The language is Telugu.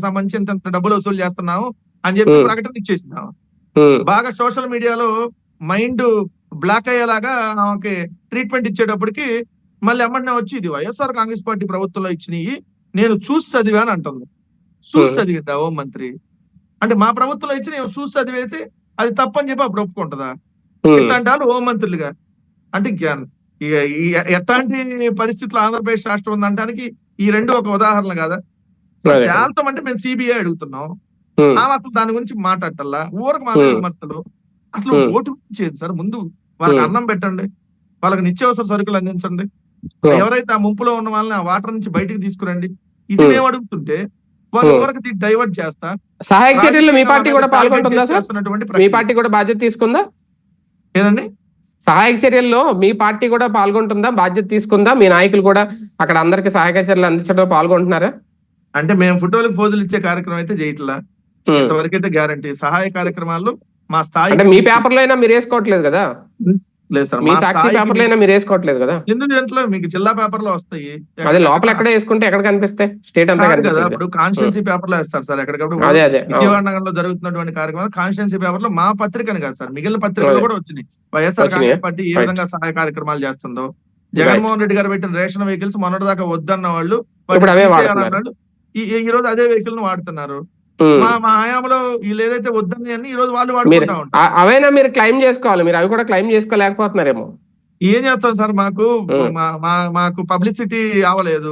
సంబంధించి ఇంత డబ్బులు వసూలు చేస్తున్నాము అని చెప్పి ప్రకటన ఇచ్చేసిందాం. బాగా సోషల్ మీడియాలో మైండ్ బ్లాక్ అయ్యేలాగా ఆమెకి ట్రీట్మెంట్ ఇచ్చేటప్పటికి మళ్ళీ ఎమ్మటనే వచ్చి ఇది వైఎస్ఆర్ కాంగ్రెస్ పార్టీ ప్రభుత్వంలో ఇచ్చినవి నేను చూసి చదివా అని అంటుంది. చూసి చదివిందా హోం మంత్రి? అంటే మా ప్రభుత్వంలో ఇచ్చి నేను చూసి చదివేసి అది తప్పని చెప్పి అప్పుడు ఒప్పుకుంటుందా? ఇట్లాంటి వాళ్ళు హోం మంత్రులుగా అంటే ఎట్లాంటి పరిస్థితులు ఆంధ్రప్రదేశ్ రాష్ట్రం ఉందనడానికి ఈ రెండు ఒక ఉదాహరణ కదా. తేల్చం అంటే మేము సిబిఐ అడుగుతున్నాం, ఆమె అసలు దాని గురించి మాట్లాడటల్లా, ఊరకు మా విమర్శలు. అసలు ఓటు గురించి సార్, ముందు వాళ్ళకి అన్నం పెట్టండి, వాళ్ళకి నిత్యావసర సరుకులు అందించండి, ఎవరైతే ఆ ముంపులో ఉన్న వాళ్ళని ఆ వాటర్ నుంచి బయటికి తీసుకురండి. ఇది మేము అడుగుతుంటే వాళ్ళు ఊరికి డైవర్ట్ చేస్తా. సహాయక చర్యల్లో మీ పార్టీ కూడా పాల్గొంటుందా సార్? మీ పార్టీ కూడా బాధ్యత తీసుకుందా? ఏదండి సహాయక చర్యల్లో మీ పార్టీ కూడా పాల్గొంటుందా, బాధ్యత తీసుకుందా? మీ నాయకులు కూడా అక్కడ అందరికి సహాయక చర్యలు అందించడం పాల్గొంటున్నారా? అంటే మేము ఫోటోలకు పోజులు ఇచ్చే కార్యక్రమం అయితే చేయట్లా, ఇంతవరకైతే గ్యారంటీ. సహాయ కార్యక్రమాలు మా స్థాయి. అంటే మీ పేపర్లో అయినా మీరు వేసుకోవట్లేదు కదా? లేదు సార్, మీ సాక్షి పేపర్లో అయినా మీరు వేసుకోవట్లేదు కదా? ఎందుకు మీకు జిల్లా పేపర్లో వస్తాయి, అదే లోపల ఎక్కడ వేసుకుంటే ఎక్కడ కనిపిస్తాయి? స్టేట్ అంతా కదా. ఇప్పుడు కాన్స్టిట్యున్సీ పేపర్ లో వేస్తారు సార్ ఎక్కడికప్పుడు. విజయవాడ నగరంలో జరుగుతున్నటువంటి కార్యక్రమాలు కాన్స్టిట్యున్సీ పేపర్ లో మా పత్రికని కాదు సార్, మిగిలిన పత్రికలు కూడా వచ్చినాయి. వైఎస్ఆర్ కాంగ్రెస్ పార్టీ ఏ విధంగా సహాయ కార్యక్రమాలు చేస్తుందో, జగన్మోహన్ రెడ్డి గారు పెట్టిన రేషన్ వెహికల్స్ మొన్నటి దాకా వద్దన్న వాళ్ళు ఈ రోజు అదే వెహికల్ ను వాడుతున్నారు. మా హయాంలో వీళ్ళు ఏదైతే వద్దని అన్ని ఈ రోజు వాళ్ళు వాడుకుంటా ఉంటారు. అవైనా మీరు క్లెయిమ్ చేసుకోవాలి, మీరు అవి కూడా క్లెయిమ్ చేసుకోలేకపోతున్నారేమో. ఏం చేస్తాం సార్, మాకు పబ్లిసిటీ అవ్వలేదు.